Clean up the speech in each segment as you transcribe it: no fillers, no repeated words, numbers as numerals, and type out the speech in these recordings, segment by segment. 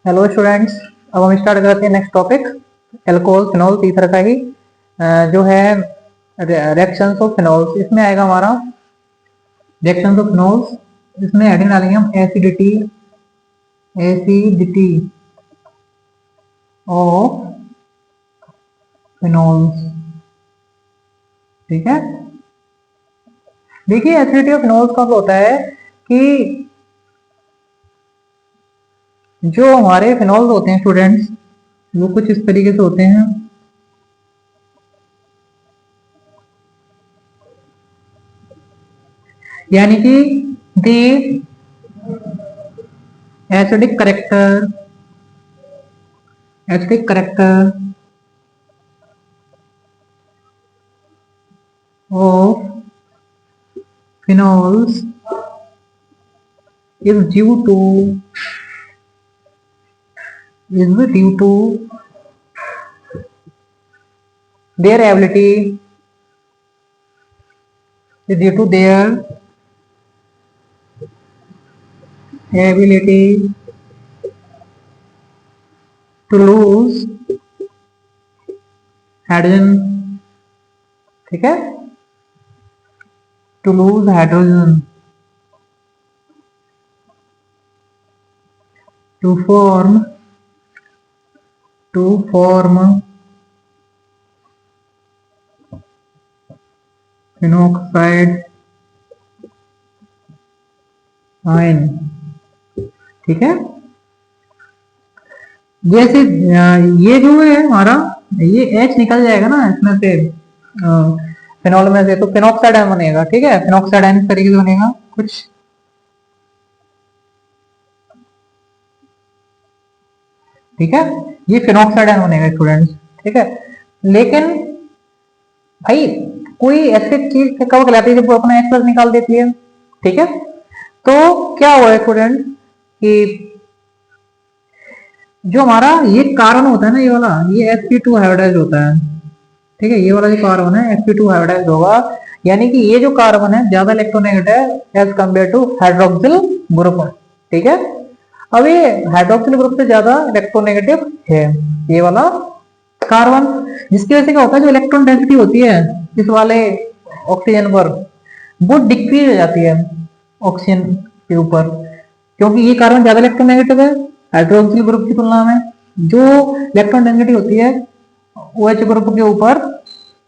Hello students. अब हम start करते हैं नेक्स्ट टॉपिक, एल्कोहल फिनॉल तीसरा का ही जो है रिएक्शंस ऑफ फिनॉल्स। इसमें आएगा हमारा रिएक्शंस ऑफ फिनॉल्स। इसमें हेडिंग डालेंगे हम एसिडिटी, एसिडिटी ऑफ फिनॉल्स। ठीक है, देखिए एसिडिटी ऑफ फिनॉल्स का होता है कि जो हमारे फिनॉल्स होते हैं स्टूडेंट्स, वो कुछ इस तरीके से होते हैं। यानी कि दी acidic character, acidic character of phenols is due to their ability, is due to their ability to lose hydrogen। ठीक है, to lose hydrogen to form phenoxide ion। ठीक है, जैसे ये जो है हमारा, ये H निकल जाएगा ना इसमें से फिनॉल में से, तो फिनॉक्साइड आयन बनेगा। ठीक है, फिनॉक्साइड आयन इस तरीके से बनेगा कुछ। ठीक है, ये फिनॉक्साइड आयन बनेगा स्टूडेंट्स। ठीक है, लेकिन भाई कोई ऐसी चीज कब कहलाती है जब वो अपना H+ निकाल देती है। ठीक है, तो क्या हुआ है स्टूडेंट कि जो हमारा ये कार्बन होता है ना, ये वाला, ये sp2 हाइब्रिडाइज्ड होता है। ठीक है, ये वाला जो कार्बन है sp2 हाइब्रिडाइज्ड होगा, यानी कि ये जो कार्बन है ज्यादा इलेक्ट्रोनेगेटिव है as compared to hydroxyl group. ठीक है, अब ये हाइड्रोक्सिल ग्रुप से ज्यादा इलेक्ट्रोनेगेटिव है ये वाला कार्बन, जिसकी वजह से क्या होता है, जो इलेक्ट्रॉन डेंसिटी होती है इस वाले ऑक्सीजन पर, वो डिक्रीज हो जाती है ऑक्सीजन के ऊपर, क्योंकि ये कार्बन ज्यादा इलेक्ट्रोनेगेटिव है हाइड्रोक्सिल ग्रुप की तुलना में। जो इलेक्ट्रॉन डेंसिटी होती है OH ग्रुप के ऊपर,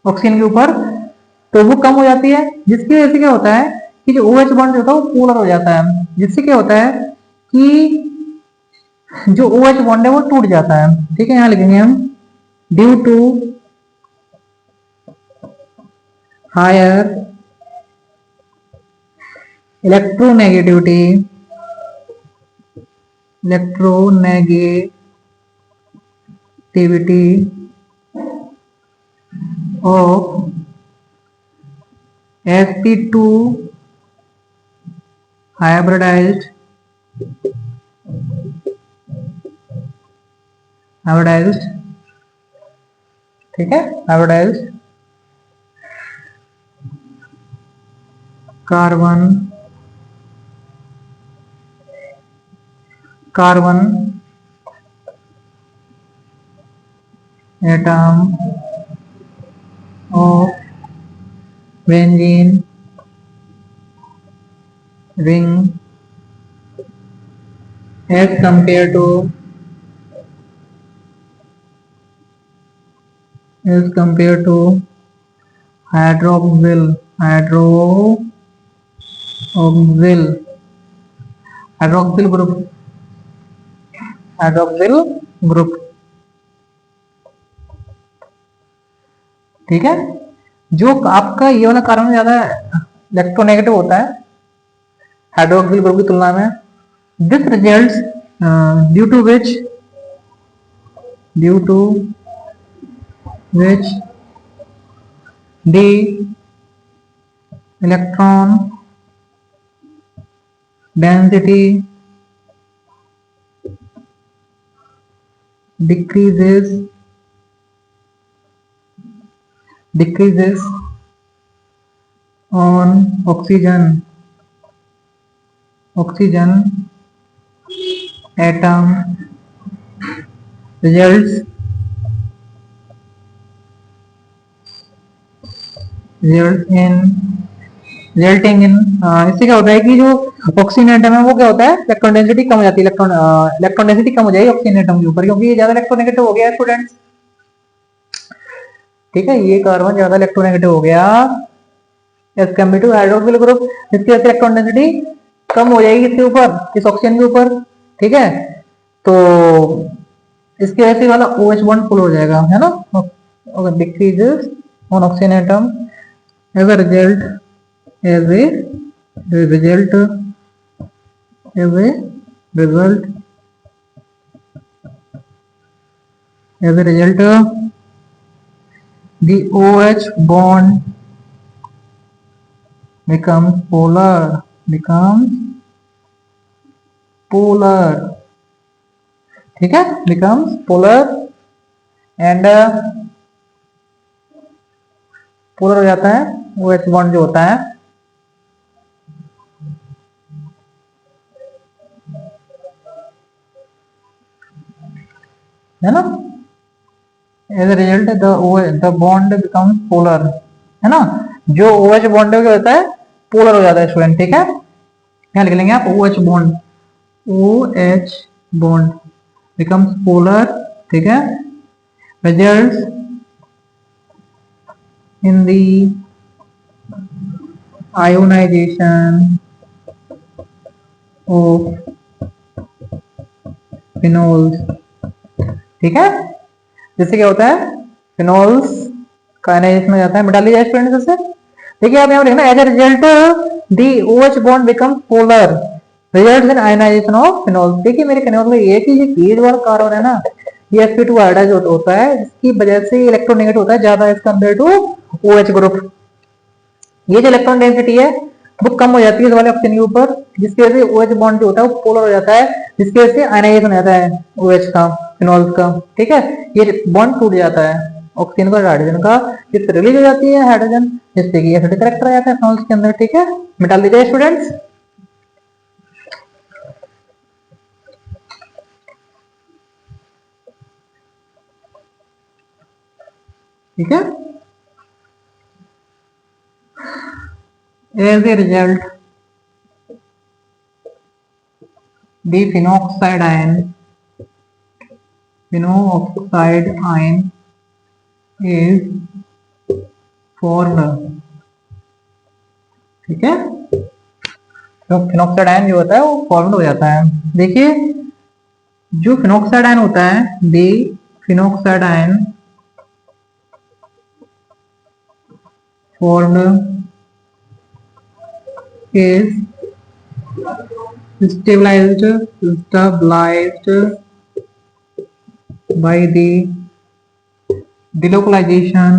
ऑक्सीजन के ऊपर, तो वो कम हो जाती है, जिसकी वजह से क्या होता है कि जो OH बॉन्ड होता है वो पोलर हो जाता है, जिससे क्या होता है कि जो OH बॉन्ड है वो टूट जाता है। ठीक है, यहाँ लिखेंगे हम due to higher electronegativity of sp2 hybridized ठीक है, hybridized carbon atom of benzene ring as compared to hydroxyl hydroxyl group. ठीक है, जो आपका ये वाला कार्बन ज्यादा इलेक्ट्रोनेगेटिव होता है हाइड्रोक्सिल ग्रुप की तुलना में। This results due to which the electron density decreases on oxygen atom results result in resulting in, इससे क्या होता है कि जो ऑक्सीजन एटम है वो क्या होता है, इलेक्ट्रॉन डेंसिटी कम हो जाती है, इलेक्ट्रॉन डेंसिटी कम हो जाएगी ऑक्सीजन एटम के ऊपर, क्योंकि ये ज्यादा इलेक्ट्रोनेगेटिव हो गया स्टूडेंट्स। ठीक है, ये कार्बन ज्यादा इलेक्ट्रोनेगेटिव हो गया as compare to hydroxyl group, जिसकी वजह से इलेक्ट्रॉन डेंसिटी कम हो जाएगी इसके ऊपर, इस ऑक्सीजन के ऊपर। ठीक है, तो इसकी वजह से वाला OH बॉन्ड फुल हो जाएगा, है ना, decreases on oxygen atom as a result, as a result as a result as a result the OH bond becomes polar, ठीक है, becomes polar and polar हो जाता है OH bond जो होता है ना, as a result the bond becomes polar, है ना, जो OH bond क्या होता है, पोलर हो जाता है स्टूडेंट। ठीक है, क्या लिख लेंगे आप, OH bond, OH bond becomes polar, ठीक है, results in the ionization of phenols। ठीक है, जिससे क्या होता है, फिनोल्स का आयनाइजेशन हो जाता है, मिटा लिया स्टूडेंट इससे। देखिए आप यहाँ पर देखना, as a result the OH bond becomes polar, results in ionization of phenols. देखिए मेरे कहने मतलब ये कि ये पीएच वाला कार्बन है ना, ये sp2 हाइड्राइड होता है, जिसकी वजह से इलेक्ट्रोनेगेटिव होता है ज्यादा as compare to OH group. ये जो इलेक्ट्रॉन डेंसिटी है वो कम हो जाती है इस वाले ऑप्शन के ऊपर, जिसकी वजह से OH बॉन्ड जो होता है वो पोलर हो जाता है, जिसकी वजह से आयनाइजेशन हो जाता है OH का, फिनोल्स का। ठीक है, ये बॉन्ड टूट जाता है ऑक्सीजन का, हाइड्रोजन का, जिससे रिलीज हो जाती है हाइड्रोजन, जिससे कि एसिडिक करेक्टर आ जाता है फिनोल्स के अंदर। ठीक है, मिटा लीजिए स्टूडेंट्स। ठीक है, as a result the phenoxide ion is formed. ठीक है, तो फिनोक्साइड आयन जो होता है वो फॉर्म्ड हो जाता है। देखिए जो फिनोक्साइड आयन होता है, the phenoxide ion formed is stabilized by the delocalization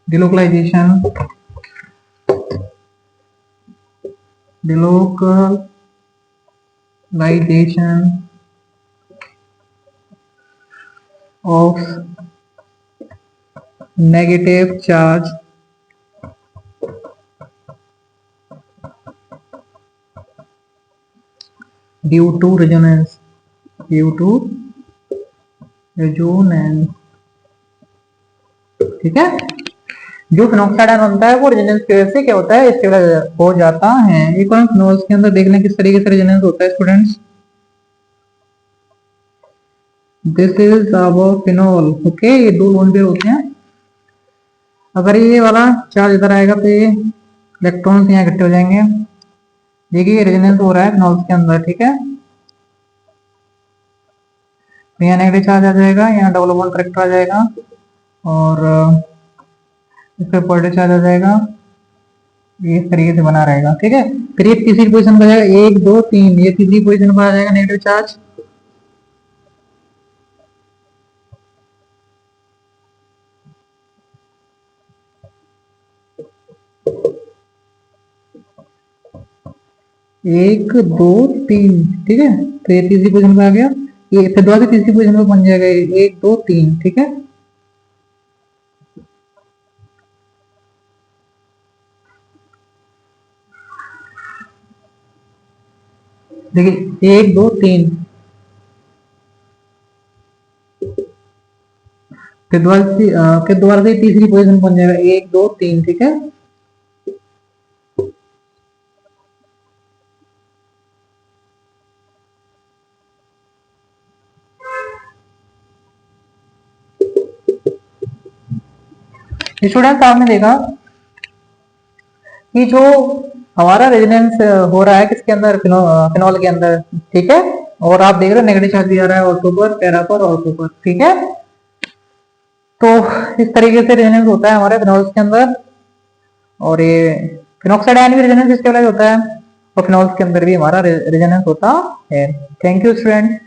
delocalization delocalization of negative charge due to resonance, due to resonance। ठीक है, जो फिनोक्साइड आयन बनता है वो रेजोनेंस की वजह से क्या होता है, स्टेबलाइज हो जाता है। एक और फिनोल्स के अंदर देख लें किस तरीके से रेजोनेंस होता है students. This is our phenol, okay, ये दो लोन पेयर होते हैं। अगर ये वाला चार्ज इधर आएगा तो ये इलेक्ट्रॉन्स यहाँ इकट्ठे हो जाएंगे। देखिए रेजोनेंस हो रहा है फिनोल्स के अंदर। ठीक है, तो यहाँ नेगेटिव चार्ज आ जाएगा, यहाँ डबल बॉन्ड करेक्टर आ जाएगा, और इस पर पॉजिटिव चार्ज आ जाएगा, ये इस तरीके से बना रहेगा। ठीक है, फिर ये तीसरी पोजीशन पर जाएगा, 1 2 3, ये तीसरी पोजीशन पर आ जाएगा नेगेटिव चार्ज। एक दो तीन, ठीक है, तो ये तीसरी पोजीशन पे आ गया, ये फिर दोबारा तीसरी पोजीशन पे बन जाएगा, 1 2 3। ठीक है, देखिए 1 2 3, फिर दोबारा से तीसरी पोजीशन बन जाएगा 1 2 3, ठीक है। स्टूडेंट आपने देखा कि जो हमारा रेजोनेंस हो रहा है किसके अंदर, फिनॉल के अंदर, ठीक है। और आप देख रहे हो नेगेटिव चार्ज दिया रहा है ऑर्थो पर, पैरा पर, ऑर्थो पर, ठीक है। तो इस तरीके से रेजोनेंस होता है हमारे फिनॉल्स के अंदर। और ये फिनॉक्साइड आयन भी रेजोनेंस इसके वाला होता है, और फिनॉल्स के अंदर भी हमारा रेजोनेंस होता है। Thank you student.